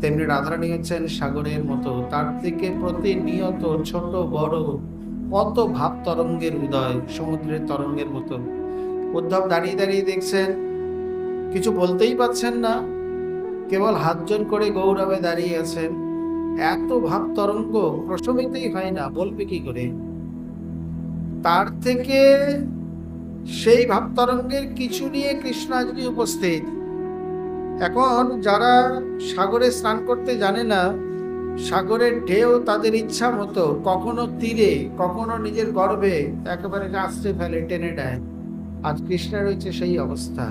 তেমনি রাধারানী হচ্ছেন সাগরের মতো, তার থেকে প্রতিনিয়ত ছোট বড় কত ভাব তরঙ্গের উদয়, সমুদ্রের তরঙ্গের মতো। উদ্ধব দাঁড়িয়ে দাঁড়িয়ে দেখছেন, কিছু বলতেই পারছেন না, কেবল হাত জোর করে গৌরবে দাঁড়িয়ে আছেন। এত ভাব তরঙ্গ প্রশমিতই হয় না, বলবে কি করে? তার থেকে সেই ভাব তরঙ্গের কিছু নিয়ে কৃষ্ণ আজকে উপস্থিত। এখন যারা সাগরে স্নান করতে জানে না, সাগরের ঢেউ তাদের ইচ্ছা মতো কখনো তীরে, কখনো নিজের গর্ভে একেবারে আশ্রে ফেলে, টেনে নেয়। আজ কৃষ্ণের হয়েছে সেই অবস্থা।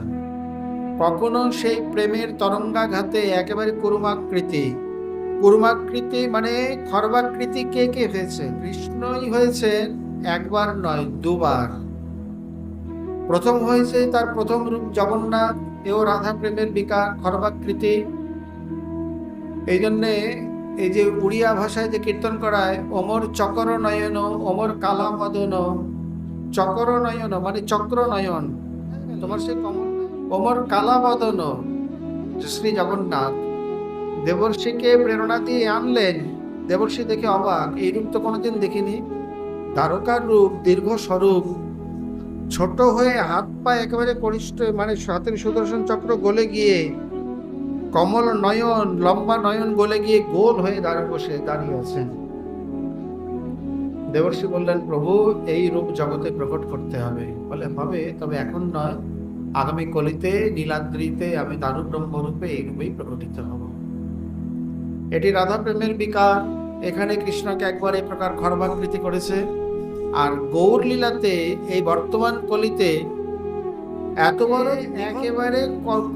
কখনো সেই প্রেমের তরঙ্গাঘাতে একেবারে কুর্মাকৃতি, কুর্মাকৃতি মানে খর্বাকৃতি কে কে হয়েছে? কৃষ্ণই হয়েছেন, একবার নয় দুবার। প্রথম হয়েছে তার প্রথম রূপ জগন্নাথ, এও রাধা প্রেমের বিকার, খর্বাকৃতি। এই জন্যে এই যে উড়িয়া ভাষায় যে কীর্তন করায়, অমর চকর নয়ন, অমর কালা মদন। চকর নয়ন মানে চক্র নয়ন, তোমার সে অমর কালা মদন শ্রী জগন্নাথ দেবর্ষিকে প্রেরণা দিয়ে আনলেন। দেবর্ষি দেখে অবাক, এই রূপ তো কোনোদিন দেখিনি। দ্বারকার রূপ, দীর্ঘ স্বরূপ, ছোট হয়ে হাত পা একেবারে কনিষ্ঠ, মানে হাতের সুদর্শন চক্র গলে গিয়ে, কমল নয়ন, লম্বা নয়ন গলে গিয়ে গোল হয়ে দাঁড়িয়ে আছেন। দেবর্ষি বললেন, প্রভু এই রূপ জগতে প্রকট করতে হবে। বলে হবে, তবে এখন নয়, আগামী কলিতে নীলাদ্রিতে আমি দারু ব্রহ্ম রূপে এই রূপেই প্রকটিত হব। এটি রাধা প্রেমের বিকার। এখানে কৃষ্ণকে একবার এই প্রকার খর্বাকৃতি করেছে, আর গৌর লীলাতে এই বর্তমান কলিতে এত বড় একেবারে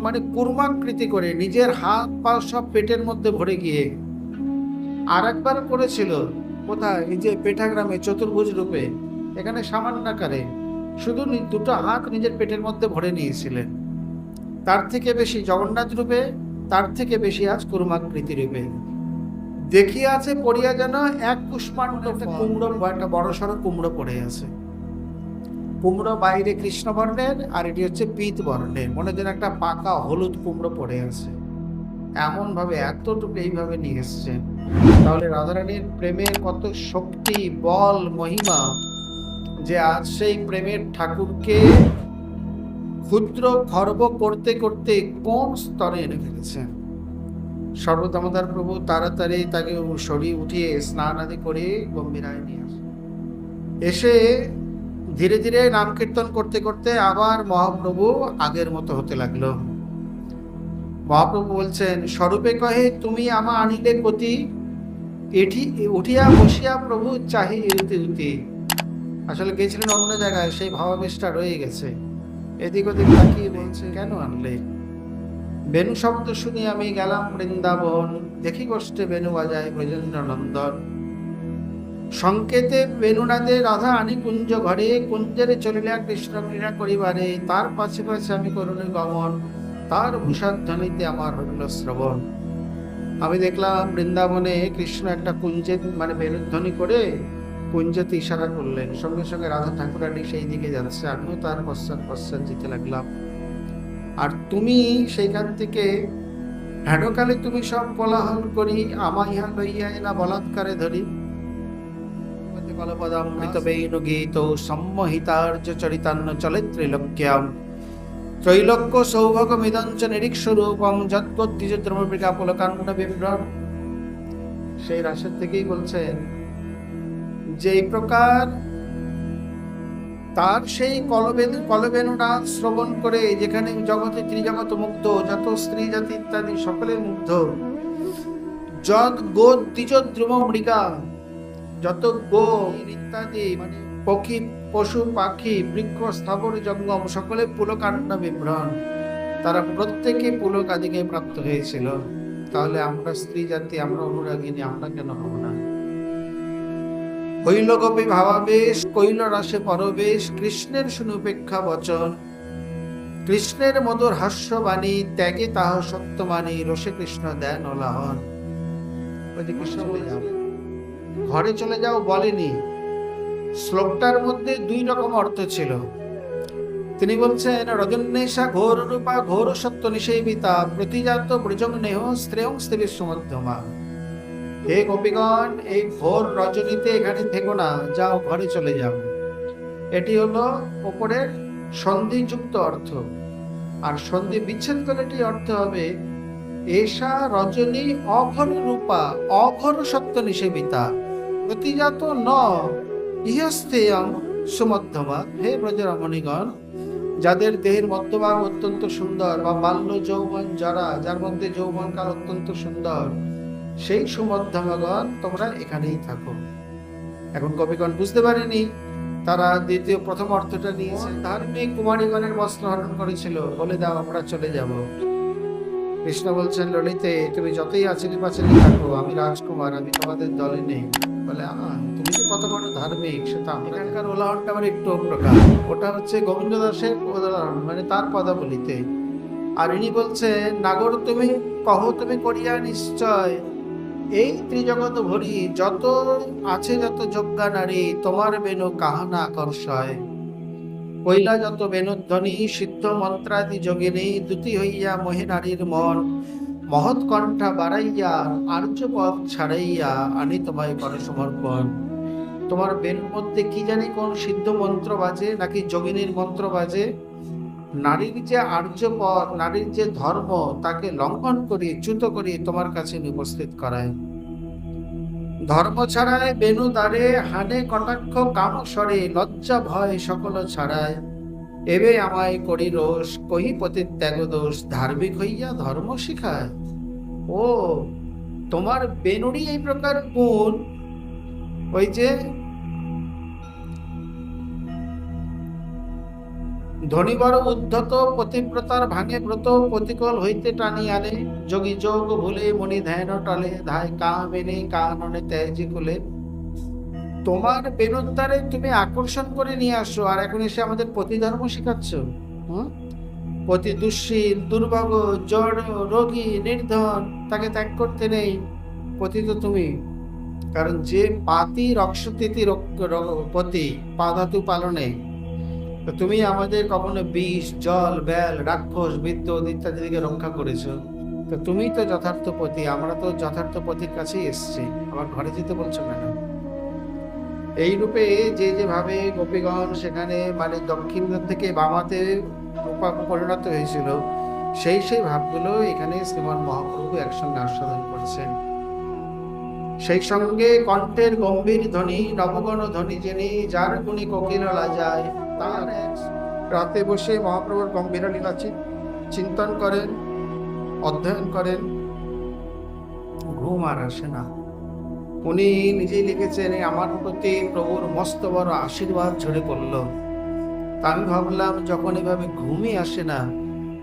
মানে কুর্মাকৃতি করে নিজের হাত পা সব পেটের মধ্যে ভরে গিয়ে। আর একবার করেছিল কোথায়? এই যে পেঠাগ্রামে চতুর্ভুজ রূপে, এখানে সামান্য আকারে শুধু দুটো হাত নিজের পেটের মধ্যে ভরে নিয়েছিলেন। তার থেকে বেশি জগন্নাথ রূপে, তার থেকে বেশি আজ কুর্মাকৃতি রূপে দেখিয়ে আছে। পড়িয়া যেন এক পুষ্পাণ্ড, একটা কুমড়ো, একটা বড় সড়ো কুমড়ো পড়ে আছে। কুমড়ো বাইরে কৃষ্ণ বর্ণের, আর এটি হচ্ছে পীত বর্ণের, মনে যেন একটা পাকা হলুদ কুমড়ো পড়ে আছে। এমন ভাবে এতটুকু এইভাবে নিয়ে এসছে। তাহলে রাধারানীর প্রেমের কত শক্তি, বল, মহিমা, যে আজ সেই প্রেমের ঠাকুরকে ক্ষুদ্র খর্ব করতে করতে কোন স্তরে এনে ফেলেছেন। সর্বদামোদর প্রভু তাড়াতাড়ি তাকে শরীর উঠিয়ে স্নান আদি করে গম্ভীরায় নিয়ে আসে। এসে ধীরে ধীরে নাম কীর্তন করতে করতে আবার মহাপ্রভু আগের মতো হতে লাগলো। মহাপ্রভু বলছেন, স্বরূপে কহে তুমি আমা আনিলে গতি, এটি উঠিয়া বসিয়া প্রভু চাহি ইরতি উতি। আসলে গেছিলেন অন্য জায়গায়, সেই ভাবাবেশটা রয়ে গেছে। এদিক ওদিক তাকিয়ে বলছে, কেন আনলে? বেণু শব্দ শুনি আমি গেলাম বৃন্দাবন, দেখি কষ্টে বেণু বাজায় ব্রজেন্দ্র নন্দন। সংকেতে বেণুনাদে রাধা আনি কুঞ্জ ঘরে, কুঞ্জরে চলিলা কৃষ্ণ ক্রীড়া করিবারে। তার পাছে পাছে আমি করুণে গমন, তার ভূষাধ্বনিতে আমার হইল শ্রবণ। আমি দেখলাম বৃন্দাবনে কৃষ্ণ একটা কুঞ্জে মানে বেণুধ্বনি করে কুঞ্জতে ইশারা করলেন, সঙ্গে সঙ্গে রাধা ঠাকুরানী সেই দিকে যাচ্ছে, আমিও তার পশ্চাৎ পশ্চাৎ যেতে লাগলাম। আর তুমি সেইখান থেকে হেডকালে তুমি সব কোলাহল করি, আমা ইহা লইয়া না বলাৎকারে ধরি। কলপদামৃত বেণু গীত সম্মোহিতার্য চরিতান্ন চলে ত্রৈলোক্যাম, ত্রৈলোক্য সৌভগ মিদঞ্চ নিরীক্ষ রূপম যদ্গদ্বিজ দ্রমৃগা পুলকান্ন বিভ্রম। সেই রাসের থেকেই বলছেন যে এই প্রকার তার সেই কলবেণুটা শ্রবণ করে, যেখানে জগতে ত্রিজগৎ মুগ্ধ, যত স্ত্রী জাতি ইত্যাদি সকলে মুগ্ধ। যদ গো দ্বিজ দ্রুম মৃগা, যত গো ইত্যাদি মানে পক্ষী, পশু পাখি, বৃক্ষ স্থাবর জঙ্গম সকলে পুলকান্ন বিভ্রম, তারা প্রত্যেকে পুলক আদিকে প্রাপ্ত হয়েছিল। তাহলে আমরা স্ত্রী জাতি, আমরা অনুরাগিনী, আমরা কেন হব না? হইল গোপী ভাবাবেশ, কইল রাসে পরবেশ, কৃষ্ণের শুনুপেক্ষা বচন, কৃষ্ণের মধুর হাস্যবাণী, ত্যাগে তাহ সত্যমানী, রসে কৃষ্ণ দেন ওলাহন। কৃষ্ণ বলে যাও, ঘরে চলে যাও বলেনি। শ্লোকটার মধ্যে দুই রকম অর্থ ছিল। তিনি বলছেন, রজন্যেষা ঘোর রূপা ঘোর সত্য নিষেবিতা প্রতিজাত ব্রজং নেহ শ্রেয়ং স্ত্রী সুমধ্যমা। হে গোপীগণ, এই ঘোর রজনীতে এখানে থেকো না, যাও ঘরে চলে যাও। এটি হলো ওপরের সন্ধিযুক্ত অর্থ। আর সন্ধি বিচ্ছেদ করে এটি অর্থ হবে, এষা রজনী অঘর রূপা অঘর সত্য নিষেবিতা প্রতিজাত ন ইহস্থেয়ং সুমধ্যমা। হে ব্রজরমণীগণ, যাদের দেহের মধ্যভাগ অত্যন্ত সুন্দর, বা বাল্য যৌবন যার মধ্যে যৌবনকাল অত্যন্ত সুন্দর, সেই সুমধ্যমাগণ তোমরা এখানেই থাকো। এখন কবিগণ বুঝতে পারেনি, তারা প্রথম অর্থটা নিয়েছে। ধার্মিক কুমারীগণের বস্ত্র হরণ করেছিল, বলে দাও আমরা চলে যাব। কৃষ্ণ বলছেন, ললিতে তুমি যতই আচলি পাচলি থাকো, আমি রাজকুমার, আমি তোমাদের দলে নেই। বলে, তুমি যে কত বড় ধার্মিক সেটা। এখানকার উদাহরণটা আমার একটু অন্যপ্রকার। ওটা হচ্ছে গোবিন্দ দাসের উদাহরণ, মানে তার পদাবলিতে। আর ইনি বলছেন, নাগর তুমি কহ তুমি করিয়া নিশ্চয়, এই ত্রিজগৎ ভরি যত আছে যত যজ্ঞা নারী, তোমার বেনু কাহানা আকর্ষয়। কইলা যত বেনুধ্বনি সিদ্ধ মন্ত্রাদি যোগিনী, দুতি হইয়া মোহে নারীর মন, মহৎ কণ্ঠা বাড়াইয়া আর্য পথ ছাড়াইয়া আনি তোমায় করে সমর্পণ। তোমার বেনুর মধ্যে কি জানি কোন সিদ্ধ মন্ত্র বাজে, নাকি যোগিনীর মন্ত্র বাজে। নারীর যে আর্য পথ, নারীর যে ধর্ম, তাকে লঙ্ঘন করি চ্যুত করি তোমার কাছে উপস্থিত করায়। ধর্ম ছাড়ায় বেনু দ্বারে, হানে কটাক্ষ কাম সরে, লজ্জা ভয় সকল ছাড়ায়। এবে আমায় করি রোষ, কহি পতি ত্যাগ দোষ, ধার্মিক হইয়া ধর্ম শিখায়। ও, তোমার বেনুরই এই প্রকার গুণ। ওই যে ধনী বড় উদ্ধত, পতিব্রতার ভাঙে ব্রত, প্রতিকূল হইতে টানি আনে, যোগী যোগ ভুলে মনি ধ্যান টলে, ধায় কামেনে কাননে ত্যাজি কুলে। তোমার বেনুদ্দারে তুমি আকর্ষণ করে নিয়ে আসো, আর এখন এসে আমাদের পতি ধর্ম শিখাচ্ছ। পতি দুঃশীল, দুর্ভগ, জড়, রোগী, নির্ধন, তাকে ত্যাগ করতে নেই। পতি তো তুমি, কারণ যে পাতি রক্ষতিথি পতি পাধাতু পালনে, তো তুমি আমাদের কখনো বিষ, জল, বেল, রাক্ষস, বিদ্যুৎ ইত্যাদি থেকে রক্ষা করেছো। তো তুমি তো যথার্থ পতি, আমরা তো যথার্থ পতির কাছেই এসছি, আবার ঘরে যেতে বলছো কেন? এই রূপে যেভাবে গোপীগণ সেখানে মানে দক্ষিণ থেকে বামাতে পরিণত হয়েছিল, সেই ভাবগুলো এখানে শ্রীমান মহাপ্রভু একসঙ্গে আস্বাদন করছেন। সেই সঙ্গে কণ্ঠের গম্ভীর ধ্বনি, নবগণ ধ্বনি যিনি, যার গুণী কোকিল লাজায়। তার রাতে বসে মহাপ্রভুর গম্ভীর লীলা চিন্তন করেন, অধ্যয়ন করেন, ঘুম আর আসে না। উনি নিজেই লিখেছেন, আমার প্রতি প্রভুর মস্ত বড় আশীর্বাদ ঝরে পড়ল। তা আমি ভাবলাম, যখন এভাবে ঘুমই আসে না,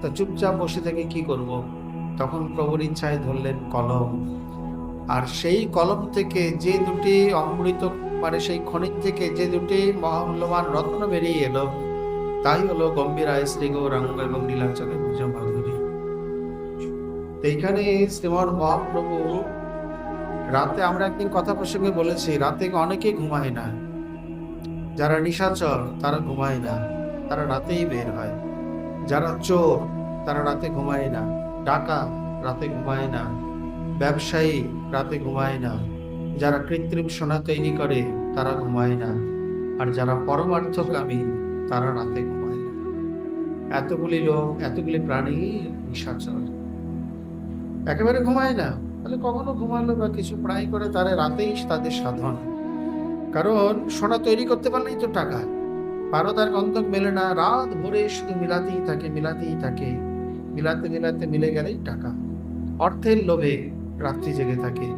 তা চুপচাপ বসে থেকে কি করব। তখন প্রভুর ইচ্ছায় ধরলেন কলম, আর সেই কলম থেকে যে দুটি অমৃত, মানে সেই খনিজ থেকে যে দুটি মহামূল্যবান রত্ন বেরিয়ে এলো, তাই হলো গম্ভীরায় শ্রী গৌরাঙ্গ এবং নীলাচলে ভুজ মাধুরী। এইখানে শ্রীমান মহাপ্রভু রাতে, আমরা একদিন কথা প্রসঙ্গে বলেছি, রাতে অনেকে ঘুমায় না। যারা নিশাচর তারা ঘুমায় না, তারা রাতেই বের হয়। যারা চোর তারা রাতে ঘুমায় না, ডাকাত রাতে ঘুমায় না, ব্যবসায়ী রাতে ঘুমায় না, যারা কৃত্রিম সোনা তৈরি করে তারা ঘুমায় না, আর যারা পরমার্থকামী তারা রাতে ঘুমায় না। এতগুলি লোক, এতগুলি প্রাণী নিশাচর, একেবারে ঘুমায় না। তাহলে কখনো ঘুমালো বা কিছু প্রায় করে, তারা রাতেই তাদের সাধন। কারণ সোনা তৈরি করতে পারলেই তো টাকা, পারদার গন্ধক মেলে না, রাত ভোরে শুধু মিলাতেই থাকে, মিলাতেই থাকে, মিলাতে মিলাতে মিলে গেলেই টাকা। অর্থের লোভে রাত্রি জেগে থাকে,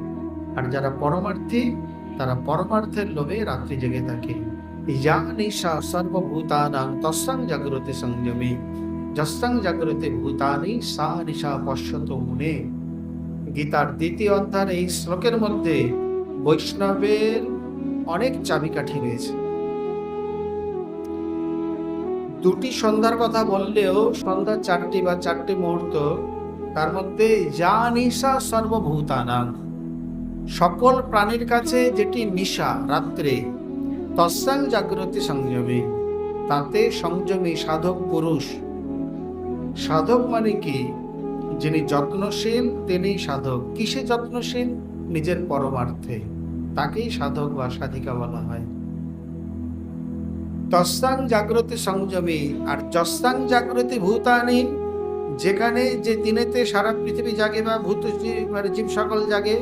আর যারা পরমার্থী তারা পরমার্থের লোভে রাত্রি জেগে থাকে। ইয়া নিশা সর্বভূতানাং তস্যাং জাগ্রতে সংযমে, যস্যাং জাগ্রতে ভূতানি সা নিশা পশ্যতো মুনে। গীতার দ্বিতীয় অধ্যায়ের এই শ্লোকের মধ্যে বৈষ্ণবের অনেক চাবিকাঠি রয়েছে। দুটি সন্ধ্যার কথা বললেও সন্ধ্যা 4টি বা 4টি মুহূর্ত, তার মধ্যে যা নিশা সর্বভূতানাং, সকল প্রাণীর কাছে যেটি নিশা রাত্রে, তস্যাং জাগ্রতি সংযমে, তাতে সংযমী সাধক পুরুষ। সাধক মানে কি? যিনি যত্নশীল তিনি সাধক। কিসে যত্নশীল? নিজের পরমার্থে। তাকেই সাধক বা সাধিকা বলা হয়। তস্যাং জাগ্রতি সংযমী। আর যস্যাং জাগ্রতি ভূতানি, যেখানে যে দিনেতে সারা পৃথিবী জাগে বা ভূত মানে জীব সকল জাগে,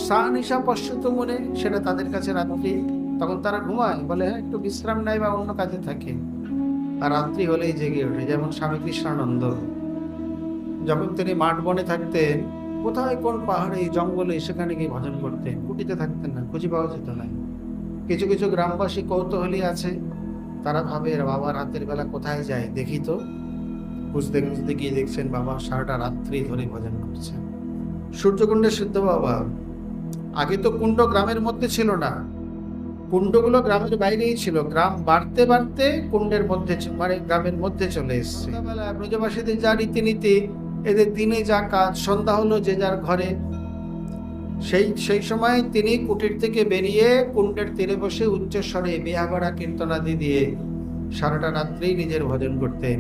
সা নিশা পশ্যত মনে, সেটা তাদের কাছে রাত্রি। তখন তারা ঘুমায়, বলে হ্যাঁ একটু বিশ্রাম নেয় বা অন্য কাজে থাকে, আর রাত্রি হলেই জেগে ওঠে। যেমন স্বামী কৃষ্ণানন্দ, যখন তিনি মাঠ বনে থাকতেন, কোথায় কোন পাহাড়ে জঙ্গলে সেখানে গিয়ে ভজন করতেন, কুটিতে থাকতেন না, খুঁজে পাওয়া যেত না। কিছু কিছু গ্রামবাসী কৌতূহলী আছে, তারা ভাবে বাবা রাতের বেলা কোথায় যায় দেখি তো। খুঁজতে খুঁজতে গিয়ে দেখছেন বাবা সারাটা রাত্রি ধরে ভজন করছেন। সূর্যকুণ্ডের সিদ্ধ বাবা। আগে তো কুণ্ড গ্রামের মধ্যে ছিল না, কুণ্ডগুলো গ্রামের বাইরেই ছিল। গ্রাম বাড়তে বাড়তে কুণ্ডের মধ্যে মানে গ্রামের মধ্যে চলে এসছে। ব্রজবাসীদের যা রীতিনীতি, এদের দিনে যা কাজ, সন্ধ্যা হলো যে যার ঘরে। সেই সময় তিনি কুটির থেকে বেরিয়ে কুণ্ডের তীরে বসে উচ্চস্বরে বিহাগড়া কীর্তনাদি দিয়ে সারাটা রাত্রি নিজের ভজন করতেন।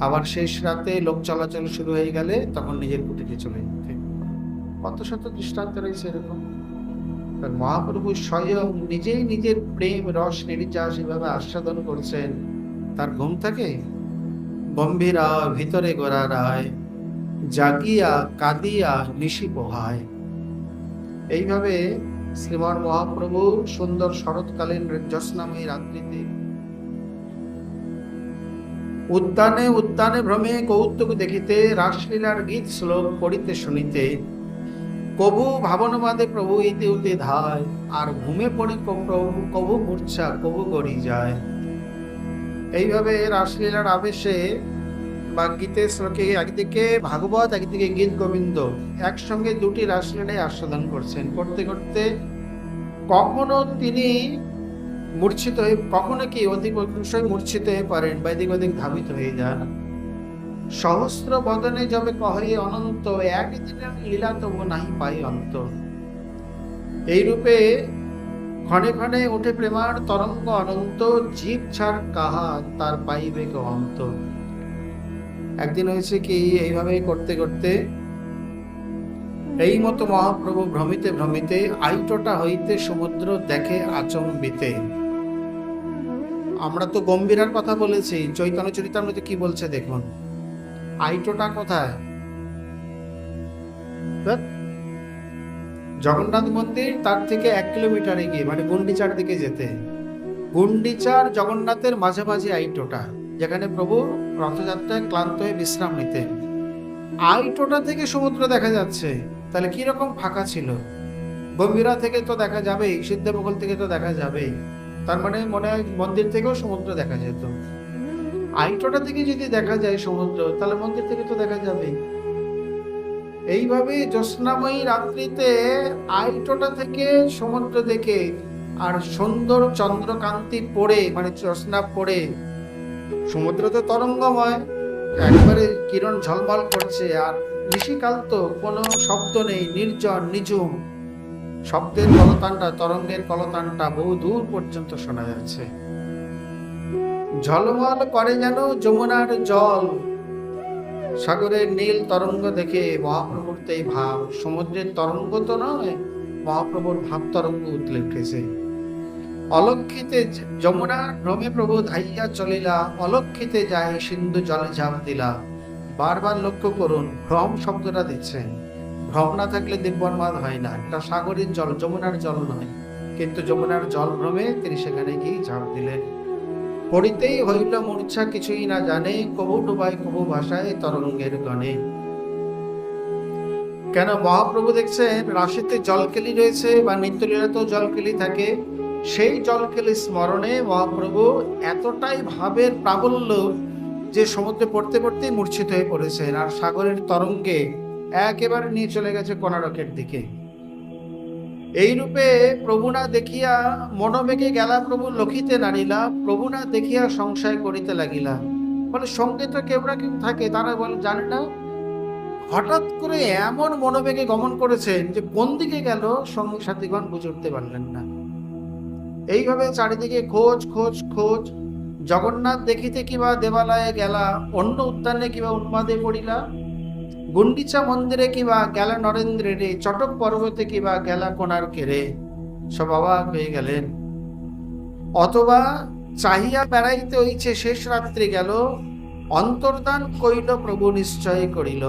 আবার শেষ রাতে লোক চলাচল শুরু হয়ে গেলে তখন নিজের কুটিরে চলে যেতেন। কত শত দৃষ্টান্ত রয়েছে এরকম। মহাপ্রভু স্বয়ং নিজেই নিজের প্রেম রস নির্যাস এভাবে আস্বাদন করছেন। তার ঘুম থাকে? গম্ভীরা ভিতরে গোরা রায়, জাগিয়া কাঁদিয়া নিশি পোহায়। এইভাবে শ্রীমান মহাপ্রভু সুন্দর শরৎকালীন জ্যোৎস্নাময়ী রাত্রিতে উদ্যানে উদ্যানে ভ্রমে কৌতুক দেখিতে, রাসলীলার গীত শ্লোক পড়িতে শুনিতে, কবু ভাবনবাদে প্রভু ইতি উতি ধায়, আর ঘুমে পড়ে কবু মূর্ছা কবু গড়ি যায়। এইভাবে রাসলীলার আবেশে বা গীতের শ্লোকে একদিকে ভাগবত একদিকে গীত গোবিন্দ একসঙ্গে দুটি রাসলীলায় আস্বাদন করছেন। করতে করতে কখনো তিনি মূর্ছিত হয়ে, কখনো কি অতিশয় মূর্ছিত হয়ে পারেন বা এদিক ওদিক ধাবিত হয়ে যান। সহস্র বদনে যবে কহে অনন্ত, একদিনের লীলা তবু নাহি পাই অন্ত। এইরূপে ক্ষণে ক্ষণে উঠে প্রেমার তরঙ্গ অনন্ত, জীব ছাড় কাহা তার পাইবে কে অন্ত। একদিন হয়েছে কি, এইভাবে করতে করতে এই মতো মহাপ্রভু ভ্রমিতে ভ্রমিতে আইটোটা হইতে সমুদ্র দেখে আচম্বিতে। আমরা তো গম্ভীরার কথা বলেছি, চৈতন্য চরিতামৃতে কি বলছে দেখুন। আইটোটা কোথায়? জগন্নাথ মন্দির তার থেকে 1 কিলোমিটার এগিয়ে, মানে গুন্ডিচার দিকে যেতে। গুন্ডিচার জগন্নাথের মাঝামাঝি আইটোটা, যেখানে প্রভু রথযাত্রায় ক্লান্ত হয়ে বিশ্রাম নিতেন। আইটোটা থেকে সমুদ্র দেখা যাচ্ছে, তাহলে কি রকম ফাঁকা ছিল। গম্ভীরা থেকে তো দেখা যাবেই, সিদ্ধবগল থেকে তো দেখা যাবেই, তার মানে মনে হয় মন্দির থেকেও সমুদ্র দেখা যেত। আইটোটা থেকে যদি দেখা যায় সমুদ্র, তাহলে মন্দির থেকে তো দেখা যাবেই। এইভাবে জ্যোৎস্নাময়ী রাত্রিতে আইটোটা থেকে সমুদ্র দেখে আর সুন্দর চন্দ্রকান্তি পড়ে, মানে জ্যোৎস্না পড়ে, সমুদ্র তো তরঙ্গময়, একবারে কিরণ ঝলমল করছে। আর নিশিকাল তো কোনো শব্দ নেই, নির্জন নিঝুম। শব্দের কলতানটা, তরঙ্গের কলতানটা বহু দূর পর্যন্ত শোনা যাচ্ছে। ঝলমল করে যেন যমুনার জল। সাগরের নীল তরঙ্গ দেখে মহাপ্রভুর এই ভাব, সমুদ্রের তরঙ্গ তো নয়, মহাপ্রভুর ভাব তরঙ্গ উতলে উঠেছে। অলক্ষিতে যমুনা ভ্রমে প্রভু ধাইয়া চলিলা, অলক্ষিতে যায় সিন্ধু জলে ঝাঁপ দিলা। বারবার লক্ষ্য করুন, ভ্রম শব্দটা দিচ্ছেন। ভ্রম না থাকলে দিব্যন্মাদ হয় না। এটা সাগরের জল, যমুনার জল নয়, কিন্তু যমুনার জল ভ্রমে তিনি সেখানে গিয়ে ঝাঁপ দিলেন। পড়িতেই হইল মূর্ছা কিছুই না জানে, কবু ডুবাই কবু ভাষায় তরঙ্গের গণে। কেন? মহাপ্রভু দেখছেন রাশিতে জলকেলি রয়েছে বা নিত্যলীলাতেও জলকেলি থাকে। সেই জলকেলি স্মরণে মহাপ্রভু এতটাই ভাবের প্রাবল্য যে সমুদ্রে পড়তে পড়তেই মূর্ছিত হয়ে পড়েছেন, আর সাগরের তরঙ্গে একেবারে নিয়ে চলে গেছে কোণারকের দিকে। এই রূপে প্রভু না দেখিয়া মনোবেগে গেলা, প্রভু লক্ষিতে নাড়িলা, প্রভু না দেখিয়া সংশয় করিতে লাগিলা। বলে সঙ্গে তো কেউ না কেউ থাকে, তারা বলে জানে না। হঠাৎ করে এমন মনোবেগে গমন করেছেন যে কোন দিকে গেল সঙ্গী সাথীগণ বুঝে উঠতে পারলেন না। এইভাবে চারিদিকে খোঁজ খোঁজ খোঁজ, জগন্নাথ দেখিতে কিবা দেবালয়ে গেলা, অন্য উদ্যানে কিবা উন্মাদে পড়িলা, গুন্ডিচা মন্দিরে কিবা গেলা নরেন্দ্রে রে, চটক পর্বতে কিবা গেলা কোণার্কে রে। সব অবাক হয়ে গেলেন। অথবা চাহিয়া বেড়াইতে হইছে শেষ রাত্রি গেল, অন্তর্দান কইল প্রভু নিশ্চয় করিল।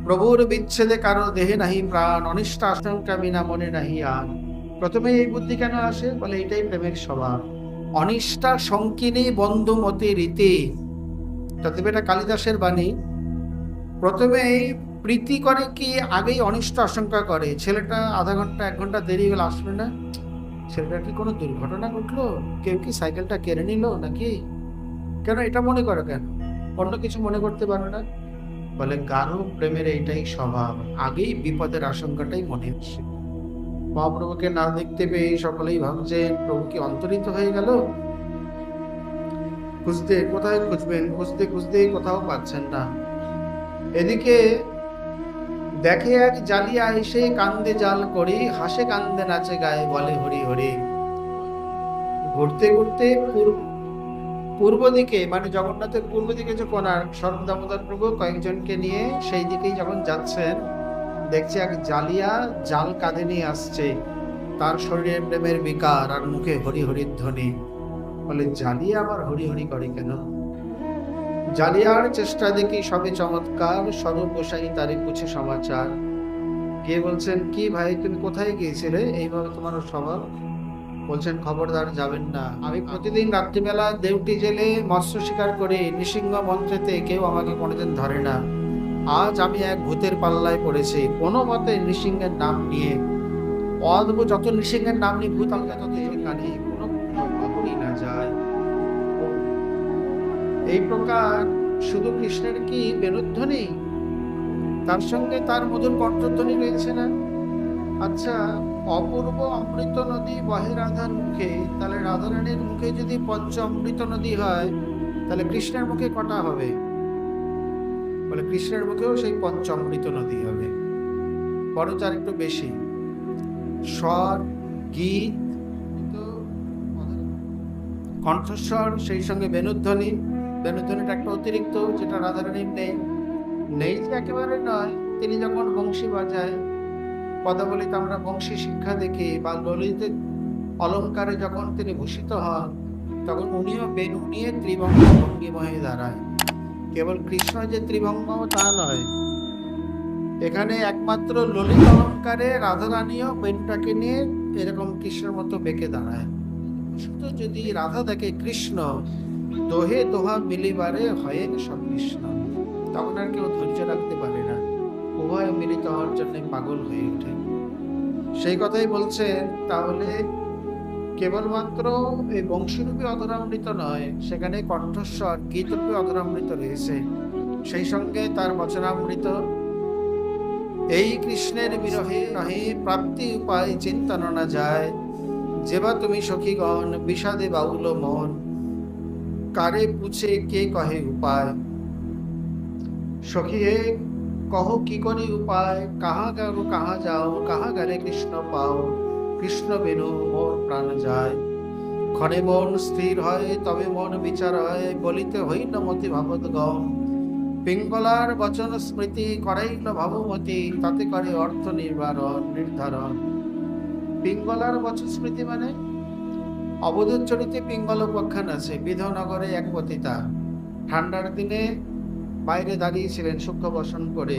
প্রভুর বিচ্ছেদে কারো দেহে নাহি প্রাণ, অনিষ্ট আশঙ্কা বিনা মনে নাহি আন। প্রথমে এই বুদ্ধি কেন আসে? বলে এটাই প্রেমের স্বভাব। অনিষ্টা শঙ্কিনী বন্ধুমতি রীতি, তবে এটা কালিদাসের বাণী। প্রথমে এই প্রীতি করে কি আগেই অনিষ্ট আশঙ্কা করে। ছেলেটা আধা ঘন্টা 1 ঘন্টা দেরি হলে আসবে না, ছেলেটা কি কোনো দুর্ঘটনা ঘটলো, কেউ কি সাইকেলটা কেড়ে নিল নাকি, কেন এটা মনে করে, কেন অন্য কিছু মনে করতে পারে না? বলে গাঢ় প্রেমের এইটাই স্বভাব, আগেই বিপদের আশঙ্কাটাই মনে হচ্ছে। মহাপ্রভুকে না দেখতে পেয়ে সকলেই ভাবছেন প্রভু কি অন্তরিত হয়ে গেল। খুঁজতে কোথায় খুঁজবেন, খুঁজতে খুঁজতে কোথাও পাচ্ছেন না। এদিকে দেখে এক জালিয়া এসে কান্দে জাল করি, হাসে কান্দে নাচে গায়ে বলে হরি হরি। ঘুরতে ঘুরতে পূর্ব দিকে, মানে জগন্নাথের পূর্ব দিকে যে কোণার্ক, সর্বদামোদর প্রভু কয়েকজনকে নিয়ে সেই দিকেই যখন যাচ্ছেন, দেখছে এক জালিয়া জাল কাঁধে নিয়ে আসছে, তার শরীরে প্রেমের বিকার আর মুখে হরি হরির ধ্বনি। বলে জালিয়া আবার হরি হরি করে কেন? জালিয়ার চেষ্টা দেখি সবে চমৎকার, স্বরূপ গোসাই তারই পুছে সমাচার। গিয়ে বলছেন, কি ভাই তুমি কোথায় গিয়েছিলে, এইভাবে তোমার স্বভাব? বলছেন, খবরদার যাবেন না, আমি প্রতিদিন রাত্রিবেলা দেউটি জেলে মৎস্য শিকার করে নৃসিংহ মন্ত্রেতে কেউ আমাকে কোনোদিন ধরে না। আজ আমি এক ভূতের পাল্লায় পড়েছি, কোনো মতে নৃসিংহের নাম নিয়ে, অদ্ভুত যত নৃসিংহের নাম নিয়ে ভূত আমাকে তত কানে কোনো খবরই না যায়। এই প্রকার শুধু কৃষ্ণের কি বেণুধ্বনি, তার সঙ্গে তার মধুর কণ্ঠধ্বনি রয়েছে না? আচ্ছা, অপূর্ব অমৃত নদী বহে রাধার মুখে, তাহলে রাধারানীর মুখে যদি পঞ্চ অমৃত নদী হয়, তাহলে কৃষ্ণের মুখে কটা হবে? বলে কৃষ্ণের মুখেও সেই পঞ্চ অমৃত নদী হবে, বরঞ্চ আর একটু বেশি। স্বর, গীত, কণ্ঠস্বর, সেই সঙ্গে বেণুধ্বনি। বেণুধ্বনিটা একটা অতিরিক্ত, যেটা রাধারানীর নেই। নেই যে একেবারে নয়, তিনি যখন বংশী বাজায়, পদাবলিতে আমরা বংশী শিক্ষা দেখি, বা ললিত অলঙ্কারে যখন তিনি ভূষিত হন, তখন উনিও বেণু নিয়ে ত্রিভঙ্গ ভঙ্গিময়ে দাঁড়ায়। কেবল কৃষ্ণ যে ত্রিভঙ্গ তা নয়, এখানে একমাত্র ললিত অলঙ্কারে রাধারানীও বেণুটাকে নিয়ে এরকম কৃষ্ণের মতো বেঁকে দাঁড়ায়। শুধু যদি রাধা দেখে কৃষ্ণ, দোহে দোহা মিলিবারে হয়ে সব কৃষ্ণ, তখন আর কেউ ধৈর্য রাখতে পারে না, উভয় মিলিত হওয়ার জন্য পাগল হয়ে ওঠে। সেই কথাই বলছেন, তাহলে কেবলমাত্র এই বংশীরূপী অধরামৃত নয়, সেখানে কণ্ঠস্বর গীতরূপী অধরামৃত রয়েছে, সেই সঙ্গে তার বচনামৃত। এই কৃষ্ণের বিরহে নহে প্রাপ্তি উপায় চিন্তন না যায়, যেবা তুমি সখীগণ বিষাদে বাউল মন, কারে পুছে কে কহে উপায়। সখী হে কহো কি করে উপায়, কাহা গেলো কাহা যাও, কাহা গেলে কৃষ্ণ পাও, কৃষ্ণ বেনু মোর প্রাণ যায়। ক্ষণে মন স্থির হয়, তবে মন বিচার হয়, বলিতে হইল মতি ভাবত গম। পিঙ্গলার বচন স্মৃতি করাইল ভাবমতি, তাতে করে অর্থ নির্ধারণ। পিঙ্গলার বচন স্মৃতি মানে অবধূত চরিতে পিঙ্গল উপাখ্যান আছে। বিধনগরে এক পতিতা ঠান্ডার দিনে বাইরে দাঁড়িয়েছিলেন সূক্ষ্ম বসন করে,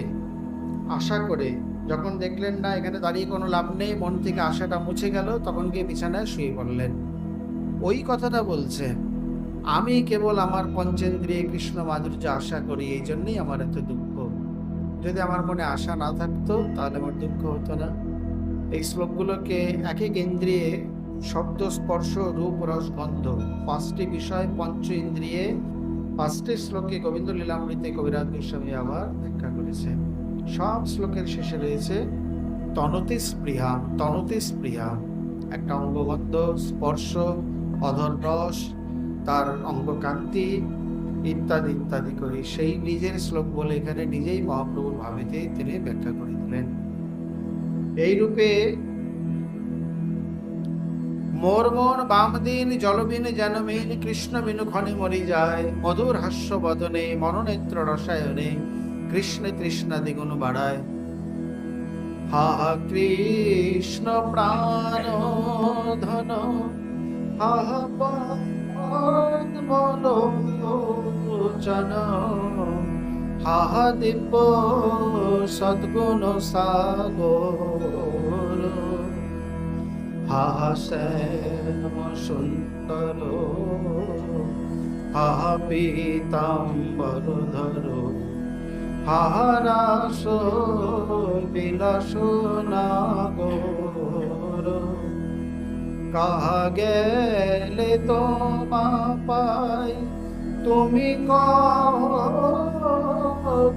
আশা করে। যখন দেখলেন না এখানে দাঁড়িয়ে কোনো লাভ নেই, মন থেকে আশাটা মুছে গেল, তখন গিয়ে বিছানায় শুয়ে পড়লেন। ওই কথাটা বলছে, আমি কেবল আমার পঞ্চেন্দ্রিয়ে কৃষ্ণ মাধুর্য আশা করি, এই জন্যই আমার এত দুঃখ। যদি আমার মনে আশা না থাকতো তাহলে আমার দুঃখ হতো না। এই শ্লোকগুলোকে এক এক ইন্দ্রিয়ে শব্দ, স্পর্শ, রূপ, রস, গন্ধ, 5টি বিষয় পঞ্চ ইন্দ্রিয়ে 5টি শ্লোকে গোবিন্দ লীলামৃতে কবিরাজ গোস্বামী আবার ব্যাখ্যা করেছেন। সব শ্লোকের শেষে রয়েছে তনতি স্পৃহা। তনতি স্পৃহা একটা অঙ্গগন্ধ, স্পর্শ, অধর রস, তার অঙ্গকান্তি ইত্যাদি ইত্যাদি করে সেই নিজের শ্লোক বলে এখানে নিজেই মহাপ্রভুর ভাবেতে তিনি ব্যাখ্যা করে দিলেন। এই রূপে মোর মন বাম দিন জলবিন যেন মিন, কৃষ্ণ বিনু ক্ষণে মরি যায়, মধুর হাস্য বদনে মনোনেত্র রসায়নে, কৃষ্ণ তৃষ্ণা দ্বিগুণ বাড়ায়। হা হা কৃষ্ণ প্রাণ ধন, হা হা পদ্মলোচন, হা হা দিব্য সদ্গুণ সাগর, হা হা শ্যাম সুন্দর, হা হা পীতাম্বর ধর, হা হা রাস বিলাস নাগর, কাহা গেলে তোমা পাই, তুমি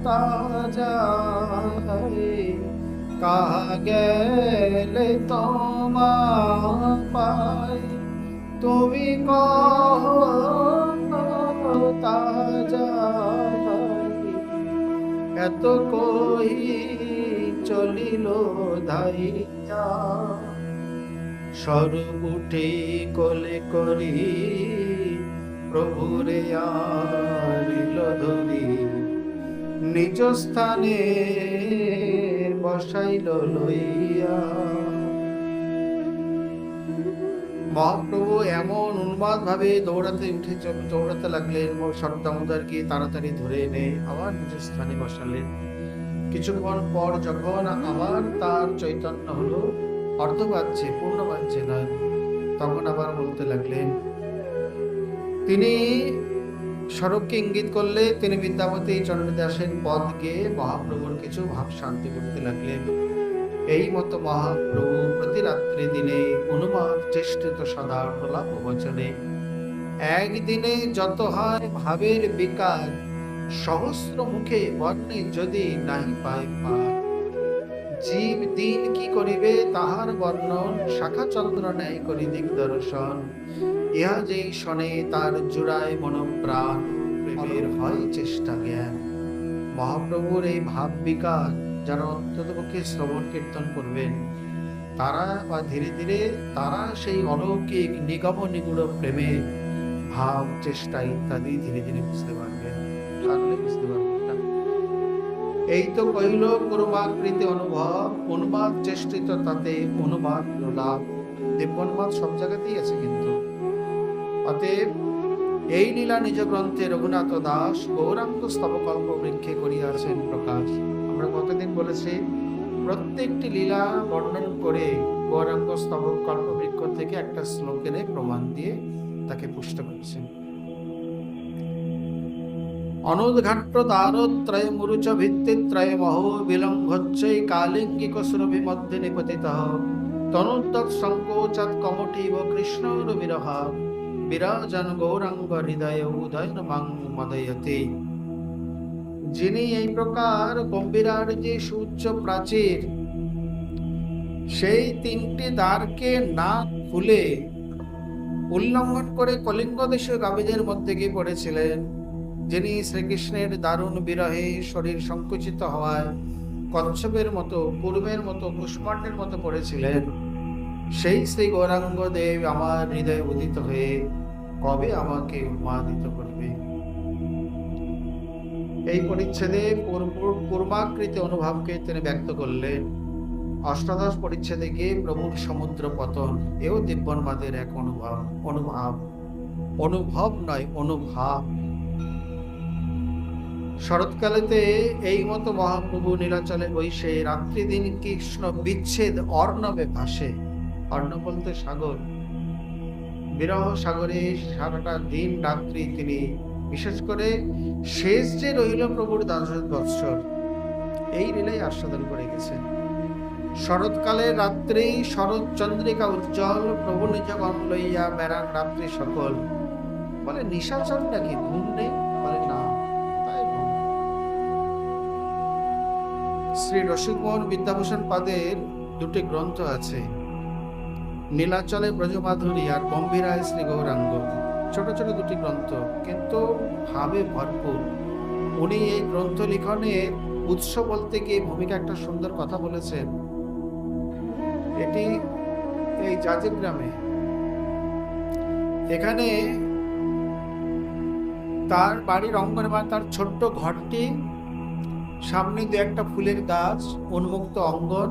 তা যাই, কাহা গেলে তোমা পাই, তুমি তা যাই, এত কহি চলিল ধাইয়া, স্বরূপ উঠে কোলে করি, প্রভুরে আনিল ধরি, নিজ স্থানে বসাইল লইয়া। মহাপ্রভু এমন উন্মাদ ভাবে দৌড়াতে লাগলেন, শরৎ দামোদরকে তাড়াতাড়ি ধরে এনে আবার নিজ স্থানে বসালেন। কিছুক্ষণ পর যখন আবার তার চৈতন্য হলো, অর্ধ বাজছে, পূর্ণ বাজছে নয়, তখন আবার বলতে লাগলেন। তিনি স্বরূপকে ইঙ্গিত করলে তিনি বিদ্যাপতি চন্দ্রদাসের পদ গিয়ে মহাপ্রভুর কিছু ভাব শান্তি করতে লাগলেন। এই মতো মহাপ্রভু প্রতি রাত্রি দিনে অনুবাদ চেষ্টিত সদা প্রলাপ বচনে, একদিনে যত হয় ভাবের বিকার, সহস্র মুখে বর্ণে যদি নাহি পায় পার। জীব দিন কি করিবে তাহার বর্ণন, শাখা চন্দ্র ন্যায় করি দিগদর্শন, ইহা যেই শোনে তার জুড়ায় মনপ্রাণ, প্রেমের হয় চেষ্টা জ্ঞান। মহাপ্রভুর এই ভাব বিকার যারা অন্ততপক্ষে শ্রবণ কীর্তন করবেন, তারা বা ধীরে ধীরে তারা সেই অলৌকিক নিগম নিগুড় প্রেমের ভাব চেষ্টা ইত্যাদি ধীরে ধীরে বুঝতে পারবেন, থাকলে বুঝতে পারবেন না। এই তো কহিল পূর্বাকৃতি অনুভব, অনুবাদ চেষ্টিত তাতে অনুবাদ লাভ। দিব্যনুবাদ সব জায়গাতেই আছে কিন্তু। অতএব এই লীলা নিজ গ্রন্থে রঘুনাথ দাস গৌরাঙ্গ স্তবকল্প বৃক্ষে করিয়াছেন প্রকাশ। আমরা কতদিন বলেছি, প্রত্যেকটি লীলা বর্ণন করে গৌরাঙ্গ স্তবকল্প বৃক্ষ থেকে একটা শ্লোকের প্রমাণ দিয়ে তাকে পুষ্ট করেছেন। অনুদ্ঘাট্য দ্বারত্রয় মুরুচ ভিত্তিত্রয় মহো বিলঙ্ঘচ্ছৈ কালিঙ্গিক সুরভি মধ্যে নিপতিতঃ, তনুদ্যৎ সংকোচাৎ কমঠীব কৃষ্ণর বিরহা, বিরাজন গৌরাঙ্গ হৃদয় উদয়ন মাং মদয়তে। যিনি এই প্রকার গম্ভীরার যে সুউচ্চ প্রাচীর, সেই তিনটি দ্বারকে না খুলে উল্লঙ্ঘন করে কলিঙ্গ দেশীয় গাভীদের মধ্যে গিয়ে পড়েছিলেন, যিনি শ্রীকৃষ্ণের দারুণ বিরহে শরীর সংকুচিত হওয়ায় কচ্ছপের মতো, পূর্বের মতো, কুষ্মাণ্ডের মতো পড়েছিলেন, সেই শ্রী গৌরাঙ্গ দেব আমার হৃদয়ে উদিত হয়ে কবে আমাকে উন্মাদিত করবে। এই পরিচ্ছেদে পূর্বাকৃতি অনুভবকে তিনি ব্যক্ত করলেন। অষ্টাদশ পরিচ্ছেদে গিয়ে প্রভুর সমুদ্র পতন, এও দিব্যন্মাদের এক অনুভব নয়, অনুভাব। শরৎকালেতে এই মতো মহাপ্রভু নীলাচলে বৈশে রাত্রি দিন কৃষ্ণ বিচ্ছেদ অর্ণবে ভাসে। অর্ণব বলতে সাগর, বিরহ সাগরে সারাটা দিন রাত্রি তিনি, বিশেষ করে শেষ যে রইল প্রভুর 10 বৎসর, এই লীলাই আস্বাদন করে গেছেন। শরৎকালের রাত্রি শরৎ চন্দ্রিকা উজ্জ্বল, প্রভু নিজ গণ লইয়া বেড়ান রাত্রি সকল। বলে নিশাচর নাকি, ঘুম নেই? বলে না, তাই ঘুম। শ্রী রসিকমোহন বিদ্যাভূষণ পাদের দুটি গ্রন্থ আছে, নীলাচলে ব্রজমাধুরী আর গম্ভীরায় শ্রী গৌরাঙ্গ। ছোট ছোট দুটি গ্রন্থ, কিন্তু ভাবে ভরপুর। উনি এই গ্রন্থ লিখনের উৎস বলতে গিয়ে ভূমিকা একটা সুন্দর কথা বলেছেন। এটি এই জাজেগ্রামে এখানে তার বাড়ির অঙ্গনে বা তার ছোট্ট ঘরটি, সামনে দু একটা ফুলের গাছ, উন্মুক্ত অঙ্গন,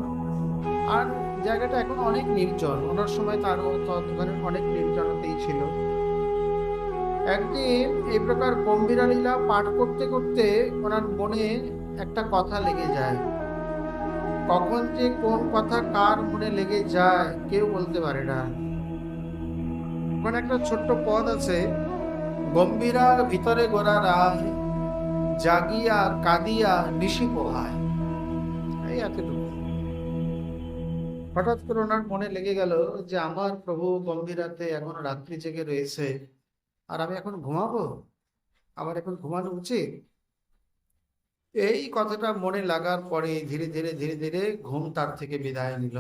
আর জায়গাটা এখন অনেক নির্জন। ওনার সময় তারও ওখানে অনেক নির্জনতাই ছিল। একদিন এই প্রকার গম্ভীরা লীলা পাঠ করতে করতে ওনার মনে একটা কথা লেগে যায়। কখন যে কোন কথা কার মনে লেগে যায় কেউ বলতে পারে না। ওখানে একটা ছোট্ট পদ আছে, গম্ভীরা ভিতরে গোরা রায়, জাগিয়া কাঁদিয়া নিশি পোহায়। এই এতটুকু। হঠাৎ করে ওনার মনে লেগে গেল যে আমার প্রভু গম্ভীরাতে এখন রাত্রি জেগে রয়েছে, আর আমি এখন ঘুমাবো, আমার এখন ঘুমানো উচিত। এই কথাটা মনে লাগার পরে ধীরে ধীরে ধীরে ধীরে ঘুম তার থেকে বিদায় নিল।